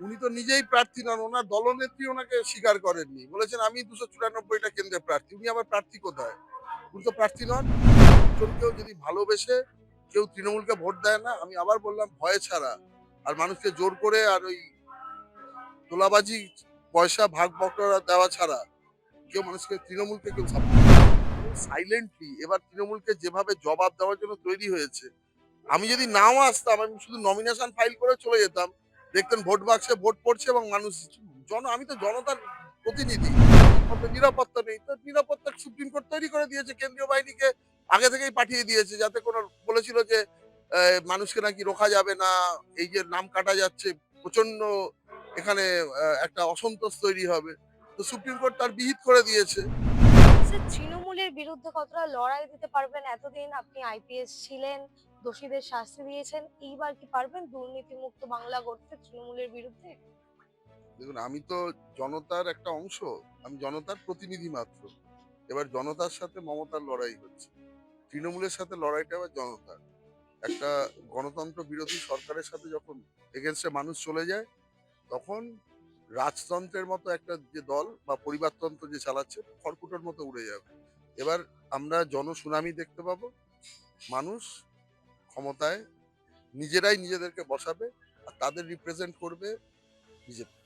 উনি তো নিজেই প্রার্থী নন, ওনার দলনেত্রী ওনাকে স্বীকার করেননি, বলেছেন আমি 294টা কেন্দ্রে প্রার্থী। উনি আবার প্রার্থী কোথায়? উনি তো প্রার্থী নন। কেউ যদি ভালোবেসে কেউ তৃণমূলকে ভোট দেয় না, আমি আবার বললাম ভয়ে ছাড়া আর মানুষকে জোর করে আর ওই তোলাবাজি পয়সা ভাগ বকরা দেওয়া ছাড়া কেউ মানুষকে তৃণমূলকে কেউ সাপোর্ট সাইলেন্টলি এবার তৃণমূলকে যেভাবে জবাব দেওয়ার জন্য তৈরি হয়েছে। আমি যদি নাও আসতাম, আমি শুধু নমিনেশন ফাইল করে চলে যেতাম, দেখতেন ভোট বাক্সে ভোট পড়ছে এবং মানুষ আমি তো জনতার প্রতিনিধি। ঠিকমতো নিরাপত্তা নেই, তো নিরাপত্তা সুপ্রিম কোর্ট তৈরি করে দিয়েছে, কেন্দ্রীয় বাহিনীকে আগে থেকেই পাঠিয়ে দিয়েছে, যাতে কোনো বলেছিল যে মানুষকে নাকি রোখা যাবে না, এই যে নাম কাটা যাচ্ছে, প্রচন্ড এখানে একটা অসন্তোষ তৈরি হবে, তো সুপ্রিম কোর্ট তার বিহিত করে দিয়েছে। স্যার, তৃণমূলের বিরুদ্ধে কতটা লড়াই দিতে পারবেন? এতদিন আপনি আইপিএস ছিলেন, দোষীদের শাস্তি দিয়েছেন, এইবার কি পারবেন দুর্নীতিমুক্ত বাংলা গড়তে তৃণমূলের বিরুদ্ধে? দেখুন, আমি তো জনতার একটা অংশ, আমি জনতার প্রতিনিধি মাত্র। এবার জনতার সাথে মমতার লড়াই হচ্ছে, তৃণমূলের সাথে লড়াইটা আবার জনতার। একটা গণতন্ত্র বিরোধী সরকারের সাথে যখন এগেনস্টে মানুষ চলে যায়, তখন রাজতন্ত্রের মতো একটা যে দল বা পরিবারতন্ত্র যে চালাচ্ছে খড়কুটোর মতো উড়ে যাবে। এবার আমরা জনশুনানি দেখতে পাবো, মানুষ ক্ষমতায় নিজেরাই নিজেদেরকে বসাবে আর তাদের রিপ্রেজেন্ট করবে বিজেপি।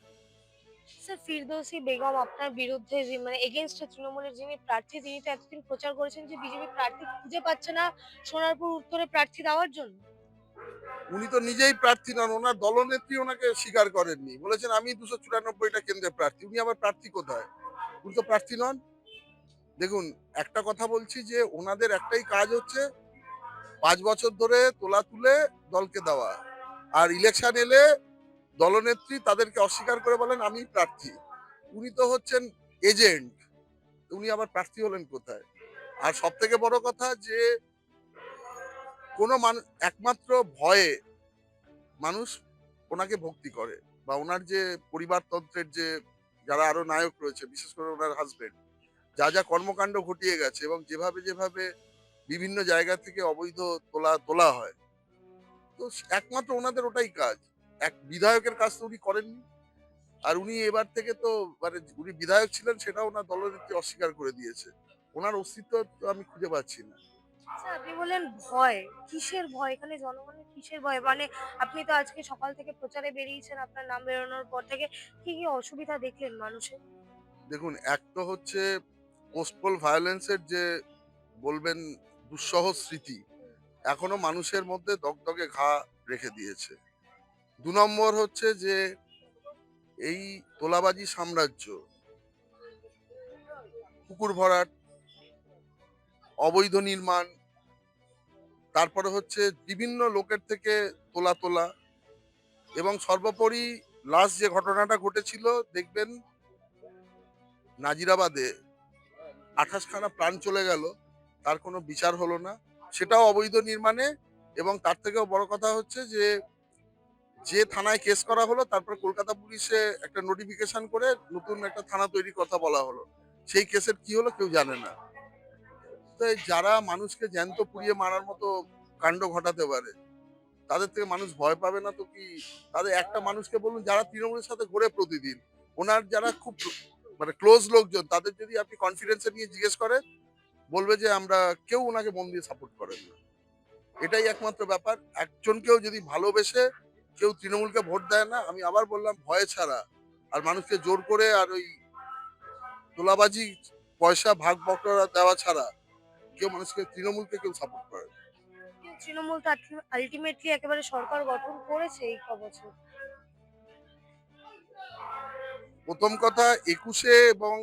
স্যার, ফিরদৌসী বেগম আপনার বিরুদ্ধে যে মানে এগেইনস্টে তৃণমূলের যিনি প্রার্থী, তিনি তো এতদিন প্রচার করেছেন যে বিজেপি প্রার্থী খুঁজে পাচ্ছে না সোনারপুর উত্তরে প্রার্থী দেওয়ার জন্য। উনি তো নিজেই প্রার্থী নন, ওনার দলনেত্রী ওনাকে স্বীকার করেননি, বলেছেন আমি 294টা কেন্দ্রে প্রার্থী। উনি আবার প্রার্থী কোথায়? উনি তো প্রার্থী নন। দেখুন, একটা কথা বলছি যে ওনাদের একটাই কাজ হচ্ছে 5 বছর ধরে তোলা তুলে দলকে দেওয়া, আর ইলেকশন এলে দলনেত্রী তাদেরকে অস্বীকার করে বলেন আমি প্রার্থী। উনি তো হচ্ছেন এজেন্ট, উনি আবার প্রার্থী হলেন কোথায়? আর সব থেকে বড় কথা যে কোনো মানুষ একমাত্র ভয়ে মানুষ ওনাকে ভক্তি করে, বা ওনার যে পরিবারতন্ত্রের যে যারা আরো নায়ক রয়েছে, বিশেষ করে ওনার হাজবেন্ড যা যা কর্মকাণ্ড ঘটিয়ে গেছে এবং যেভাবে যেভাবে বিভিন্ন জায়গা থেকে অবৈধ তোলা তোলা হয়, তো একমাত্র ওনাদের ওটাই কাজ। এক বিধায়কের কাজ তো উনি করেননি। আর উনি এবার থেকে তো মানে উনি বিধায়ক ছিলেন সেটাও ওনার দলনেত্রী অস্বীকার করে দিয়েছে। ওনার অস্তিত্ব তো আমি খুঁজে পাচ্ছি না। স্যার, আপনি বললেন ভয়। কিসের ভয়? এখানে জনগণের কিসের ভয়? মানে আপনি তো আজকে সকাল থেকে প্রচারে বেরিয়েছেন, আপনার নাম বেরোনোর পর থেকে কি, কি অসুবিধা দেখলেন মানুষের? দেখুন, এক তো হচ্ছে পোস্টপোল ভায়োলেন্স এর যে বলবেন দুঃসহ স্মৃতি এখনো মানুষের মধ্যে দগদগে ঘা রেখে দিয়েছে। 2 নম্বর হচ্ছে যে এই তোলাবাজি সাম্রাজ্য, পুকুর ভরাট, অবৈধ নির্মাণ, তারপরে হচ্ছে বিভিন্ন লোকের থেকে তোলা তোলা, এবং সর্বোপরি লাস্ট যে ঘটনাটা ঘটেছিল দেখবেন নাজিরাবাদে 28খানা প্রাণ চলে গেল, তার কোনো বিচার হলো না, সেটাও অবৈধ নির্মাণে। এবং তার থেকেও বড় কথা হচ্ছে যে যে থানায় কেস করা হলো তারপর কলকাতা পুলিশে একটা নোটিফিকেশন করে নতুন একটা থানা তৈরির কথা বলা হলো, সেই কেসের কি হলো কেউ জানে না। তো এই যারা মানুষকে জ্যান্ত পুড়িয়ে মারার মতো কাণ্ড ঘটাতে পারে তাদের থেকে মানুষ ভয় পাবে না তো কি? তাদের একটা মানুষকে বলুন যারা তৃণমূলের সাথে ঘোরে প্রতিদিন, ওনার যারা খুব মানে ক্লোজ লোকজন, তাদের যদি আপনি কনফিডেন্সে নিয়ে জিজ্ঞেস করেন, বলবে যে আমরা কেউ ওনাকে মন দিয়ে সাপোর্ট করেন না। এটাই একমাত্র ব্যাপার। একজনকেও যদি ভালোবেসে কেউ তৃণমূলকে ভোট দেয় না, আমি আবার বললাম ভয়ে ছাড়া আর মানুষকে জোর করে আর ওই তোলাবাজি পয়সা ভাগ বকরা দেওয়া ছাড়া কেউ মানুষকে তৃণমূলকে কেউ সাপোর্ট করে না। কিন্তু তৃণমূল তো আল্টিমেটলি একেবারে সরকার গঠন করেছে এই বছর। প্রথম কথা 21-এ এবং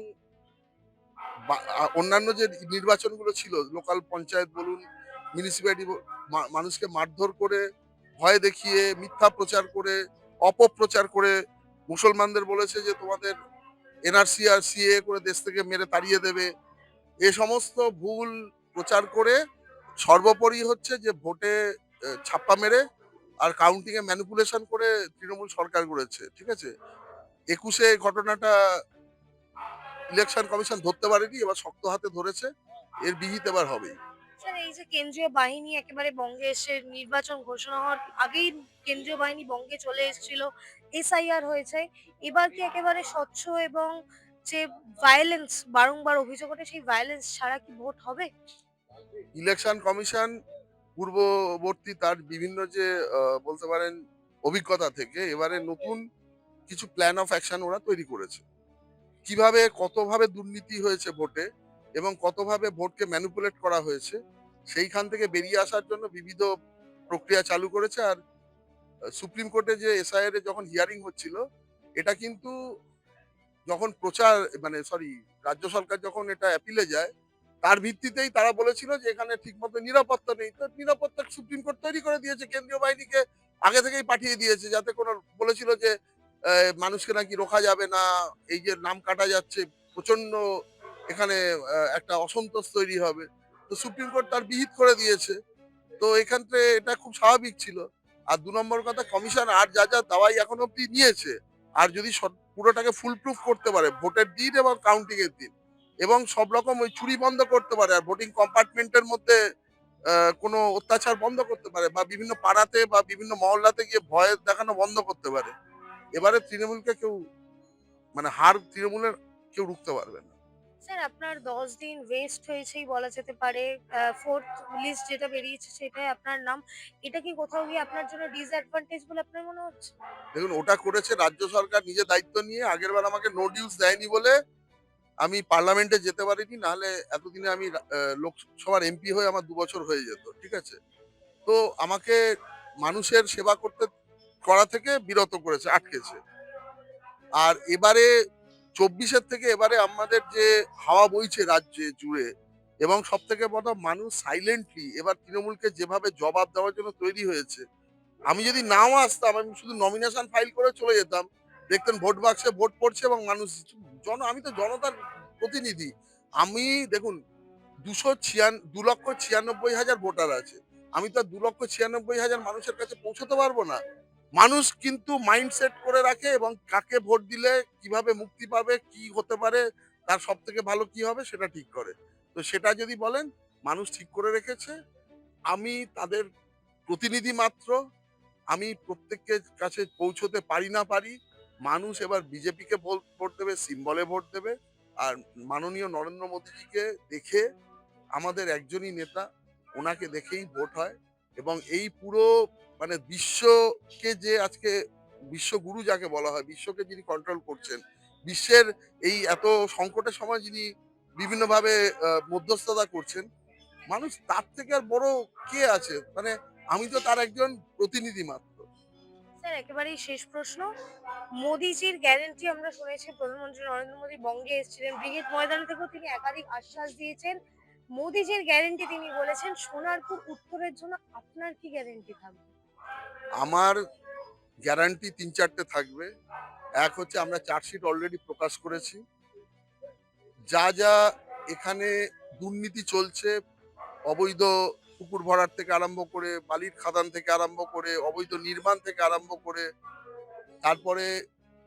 অন্যান্য যে নির্বাচনগুলো ছিল, লোকাল পঞ্চায়েত বলুন, মিউনিসিপ্যালিটি, মানুষকে মারধর করে, ভয় দেখিয়ে, মিথ্যা প্রচার করে, অপপ্রচার করে মুসলমানদের বলেছে যে তোমাদের এনআরসি আর সিএ করে দেশ থেকে মেরে তাড়িয়ে দেবে। এ সমস্ত ভুল প্রচার করে সর্বোপরি হচ্ছে যে ভোটে ছাপ্পা মেরে আর কাউন্টিং এ ম্যানিপুলেশন করে তৃণমূল সরকার গড়েছে, ঠিক আছে? 21-এ ঘটনাটা ইলেকশন কমিশন ধরতে পারেনি, এবার শক্ত হাতে ধরেছে, এর বিহিত এবার হবেই। স্যার, এই যে কেন্দ্রীয় বাহিনী একেবারে বঙ্গে এসে নির্বাচন ঘোষণা হওয়ার আগেই কেন্দ্রীয় বাহিনী বঙ্গে চলে এসেছিল, এসআইআর হয়েছে, এবার কি একেবারে স্বচ্ছ এবং যে ভায়োলেন্স বারংবার অভিযোগ ওঠে সেই ভায়োলেন্স ছাড়া কি ভোট হবে? ইলেকশন কমিশন পূর্ববর্তী তার বিভিন্ন যে বলতে পারেন অভিজ্ঞতা থেকে এবারে নতুন কিছু প্ল্যান অফ অ্যাকশন ওরা তৈরি করেছে। কিভাবে কতভাবে দুর্নীতি হয়েছে ভোটে এবং কতভাবে ভোটকে ম্যানিপুলেট করা হয়েছে সেইখান থেকে বেরিয়ে আসার জন্য বিবিধ প্রক্রিয়া চালু করেছে। আর সুপ্রিম কোর্টে যে এসআইআর এর যখন হিয়ারিং হচ্ছিল, এটা কিন্তু যখন প্রচার মানে সরি রাজ্য সরকার যখন এটা অ্যাপিলে যায়, তার ভিত্তিতেই তারা বলেছিল যে এখানে ঠিকমতো নিরাপত্তা নেই। তো নিরাপত্তা সুপ্রিম কোর্ট তৈরি করে দিয়েছে, কেন্দ্রীয় বাহিনীকে আগে থেকেই পাঠিয়ে দিয়েছে, যাতে কোনো বলেছিল যে মানুষকে নাকি রোকা যাবে না, এই যে নাম কাটা যাচ্ছে, প্রচন্ড এখানে একটা অসন্তোষ তৈরি হবে। তো সুপ্রিম কোর্ট তার বিহিত করে দিয়েছে। তো এখান থেকে এটা খুব স্বাভাবিক ছিল। আর ২ নম্বর কথা, কমিশন আর যা দাওয়াই এখন অব্দি নিয়েছে, আর যদি পুরোটাকে ফুল প্রুফ করতে পারে ভোটের দিন এবং কাউন্টিং এর দিন, এবং সব রকম ওই চুরি বন্ধ করতে পারে, আর ভোটিং কম্পার্টমেন্টের মধ্যে কোনো অত্যাচার বন্ধ করতে পারে, বা বিভিন্ন পাড়াতে বা বিভিন্ন মহল্লাতে গিয়ে ভয় দেখানো বন্ধ করতে পারে, এবারে তৃণমূলকে কেউ মানে হার তৃণমূলের কেউ রুখতে পারবে না। স্যার আপনার ১০ দিন ওয়েস্ট হয়েছেই বলা যেতে পারে। 4th লিস্ট যেটা বেরিয়েছে সেটাই আপনার নাম। এটা কি কোথাও গিয়ে আপনার জন্য ডিসঅ্যাডভান্টেজ বলে আপনার মনে হচ্ছে? দেখুন, ওটা করেছে রাজ্য সরকার নিজে দায়িত্ব নিয়ে। আগেরবার আমাকে নোটিশ দেয়নি বলে আমি পার্লামেন্টে যেতে পারিনি, নাহলে এতদিনে আমি লোকসভার এমপি হয়ে আমার ২ বছর হয়ে যেত, ঠিক আছে? তো আমাকে মানুষের সেবা করা থেকে বিরত করেছে, আটকেছে। আর এবারে ২৪-এর থেকে এবারে আমাদের যে হাওয়া বইছে রাজ্যে জুড়ে, এবং সব থেকে বড়, মানুষ সাইলেন্টলি এবার তৃণমূলকে যেভাবে জবাব দেওয়ার জন্য তৈরি হয়েছে। আমি যদি নাও আসতাম, আমি শুধু নমিনেশন ফাইল করে চলে যেতাম, দেখতেন ভোট বাক্সে ভোট পড়ছে এবং মানুষ আমি তো জনতার প্রতিনিধি। আমি দেখুন, ২,৯৬,০০০ ভোটার আছে। আমি তো আর ২,৯৬,০০০ মানুষের কাছে পৌঁছতে পারবো না। মানুষ কিন্তু মাইন্ড সেট করে রাখে এবং কাকে ভোট দিলে কিভাবে মুক্তি পাবে, কি হতে পারে, তার সবথেকে ভালো কি হবে সেটা ঠিক করে। তো সেটা যদি বলেন, মানুষ ঠিক করে রেখেছে। আমি তাদের প্রতিনিধি মাত্র। আমি প্রত্যেকের কাছে পৌঁছতে পারি না পারি। মানুষ এবার বিজেপিকে ভোট দেবে, সিম্বলে ভোট দেবে। আর মাননীয় নরেন্দ্র মোদীজিকে দেখে, আমাদের একজনই নেতা, ওনাকে দেখেই ভোট হয়। এবং এই পুরো মানে বিশ্বকে যে আজকে বিশ্বগুরু যাকে বলা হয়, বিশ্বকে যিনি কন্ট্রোল করছেন, বিশ্বের এই এত সংকটের সময় যিনি বিভিন্নভাবে মধ্যস্থতা করছেন, মানুষ তার থেকে আর বড় কে আছে? মানে আমি তো তার একজন প্রতিনিধি মাত্র। স্যার একেবারেই শেষ প্রশ্ন। মোদিজির গ্যারান্টি আমরা শুনেছি, প্রধানমন্ত্রী নরেন্দ্র মোদী বঙ্গে এসেছিলেন। ব্রিগেড ময়দান থেকেও তিনি একাধিক আশ্বাস দিয়েছেন। মোদিজির গ্যারান্টি তিনি বলেছেন সোনারপুর উত্তরের জন্য আপনার কি গ্যারান্টি থাকবে? আমার গ্যারান্টি ৩-৪ টে থাকবে। এক হচ্ছে, আমরা চার্জশিট অলরেডি প্রকাশ করেছি। যা এখানে দুর্নীতি চলছে, অবৈধ পুকুর ভরাট থেকে আরম্ভ করে, বালির খাদান থেকে আরম্ভ করে, অবৈধ নির্মাণ থেকে আরম্ভ করে, তারপরে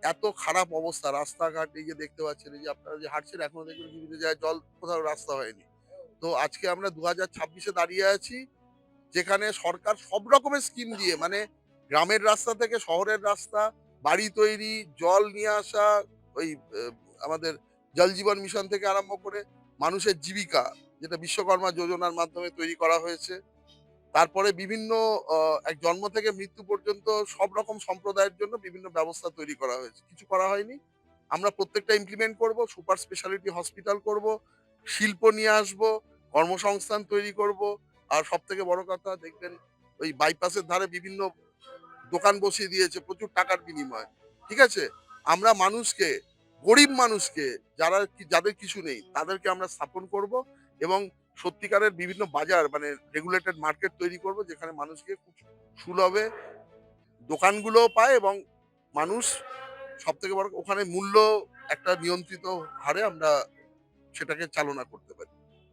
এত খারাপ অবস্থা রাস্তাঘাট, এই যে দেখতে পাচ্ছেন, এই যে আপনারা যে হাঁটছেন, এখনো দেখবেন বিভিন্ন জায়গায় জল, কোথাও রাস্তা হয়নি। তো আজকে আমরা ২০২৬-এ দাঁড়িয়ে আছি, যেখানে সরকার সব রকমের স্কিম দিয়ে, মানে গ্রামের রাস্তা থেকে শহরের রাস্তা, বাড়ি তৈরি, জল নিয়ে আসা, ওই আমাদের জল জীবন মিশন থেকে আরম্ভ করে মানুষের জীবিকা, যেটা বিশ্বকর্মা যোজনার মাধ্যমে তৈরি করা হয়েছে। তারপরে বিভিন্ন এক জন্ম থেকে মৃত্যু পর্যন্ত সব রকম সম্প্রদায়ের জন্য বিভিন্ন ব্যবস্থা তৈরি করা হয়েছে। কিছু করা হয়নি। আমরা প্রত্যেকটা ইমপ্লিমেন্ট করব, সুপার স্পেশালিটি হসপিটাল করব, শিল্প নিয়ে আসব, কর্মসংস্থান তৈরি করব। আর সবথেকে বড় কথা, দেখবেন ওই বাইপাসের ধারে বিভিন্ন দোকান বসিয়ে দিয়েছে প্রচুর টাকার বিনিময়ে। ঠিক আছে? আমরা মানুষকে, গরিব মানুষকে, যাদের কিছু নেই, তাদেরকে আমরা স্থাপন করব এবং সত্যিকারের বিভিন্ন বাজার, মানে রেগুলেটেড মার্কেট তৈরি করব, যেখানে মানুষকে খুব সুলভে দোকানগুলোও পায় এবং মানুষ, সবথেকে বড়, ওখানে মূল্য একটা নিয়ন্ত্রিত হারে আমরা সেটাকে চালনা করতে পারি।